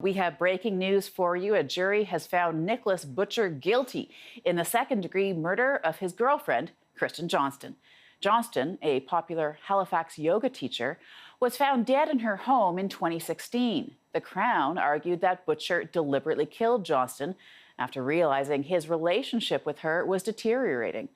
We have breaking news for you. A jury has found Nicholas Butcher guilty in the second-degree murder of his girlfriend, Kristen Johnston. Johnston, a popular Halifax yoga teacher, was found dead in her home in 2016. The Crown argued that Butcher deliberately killed Johnston after realizing his relationship with her was deteriorating.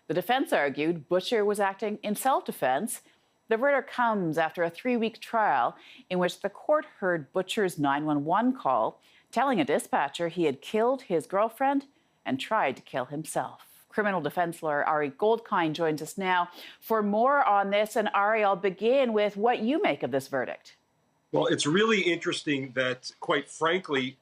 The defense argued Butcher was acting in self-defense. The verdict comes after a 3-week trial in which the court heard Butcher's 911 call, telling a dispatcher he had killed his girlfriend and tried to kill himself. Criminal defense lawyer Ari Goldkind joins us now for more on this. And Ari, I'll begin with what you make of this verdict. Well, it's really interesting that, quite frankly,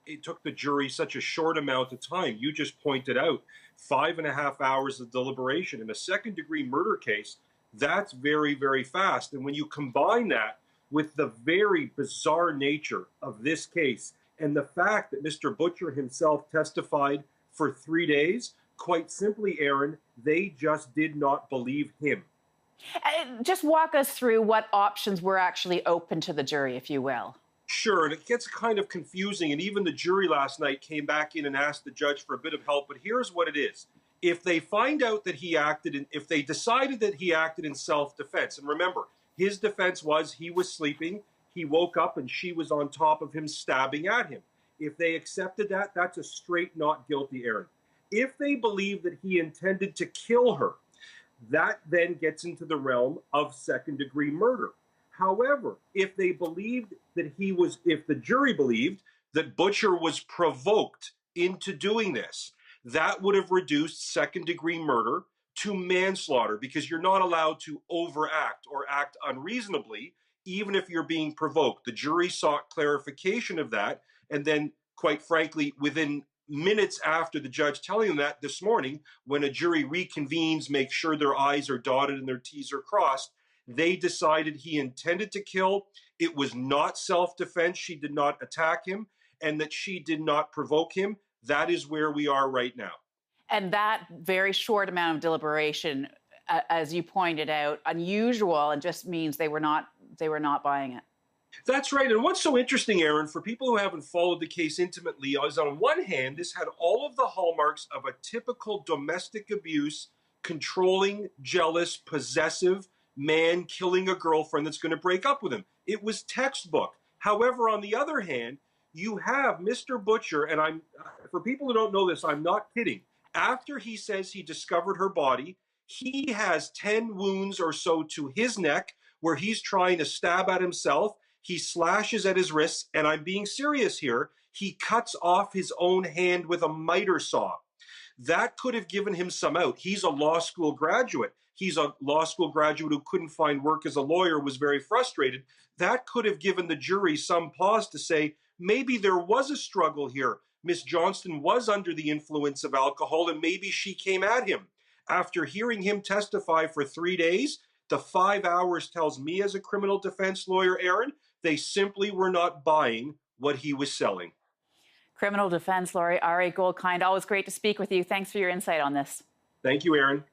it took the jury such a short amount of time. You just pointed out 5.5 hours of deliberation in a second-degree murder case. That's very, very fast. And when you combine that with the very bizarre nature of this case and the fact that Mr. Butcher himself testified for 3 days, quite simply, Aaron, they just did not believe him. Just walk us through what options were actually open to the jury, if you will. Sure, and it gets kind of confusing, and even the jury last night came back in and asked the judge for a bit of help, but here's what it is. If they find out that he acted in, if they decided that he acted in self-defense, and remember, his defense was he was sleeping, he woke up and she was on top of him stabbing at him. If they accepted that, that's a straight not guilty, Aaron. If they believe that he intended to kill her, that then gets into the realm of second-degree murder. However, if they believed that if the jury believed that Butcher was provoked into doing this, that would have reduced second-degree murder to manslaughter, because you're not allowed to overact or act unreasonably, even if you're being provoked. The jury sought clarification of that, and then, quite frankly, within minutes after the judge telling them that this morning, when a jury reconvenes, make sure their I's are dotted and their T's are crossed, they decided he intended to kill. It was not self-defense. She did not attack him, and that she did not provoke him. That is where we are right now. And that very short amount of deliberation, as you pointed out, unusual, and just means they were not buying it. That's right. And what's so interesting, Aaron, for people who haven't followed the case intimately, is on one hand, this had all of the hallmarks of a typical domestic abuse, controlling, jealous, possessive man killing a girlfriend that's going to break up with him. It was textbook. However, on the other hand, you have Mr. Butcher, and for people who don't know this, I'm not kidding. After he says he discovered her body, he has 10 wounds or so to his neck where he's trying to stab at himself. He slashes at his wrists, and I'm being serious here. He cuts off his own hand with a miter saw. That could have given him some out. He's a law school graduate. He's a law school graduate who couldn't find work as a lawyer, was very frustrated. That could have given the jury some pause to say, maybe there was a struggle here. Miss Johnston was under the influence of alcohol, and maybe she came at him. After hearing him testify for 3 days, the 5 hours tells me as a criminal defense lawyer, Aaron, they simply were not buying what he was selling. Criminal defense lawyer Ari Goldkind, always great to speak with you. Thanks for your insight on this. Thank you, Aaron.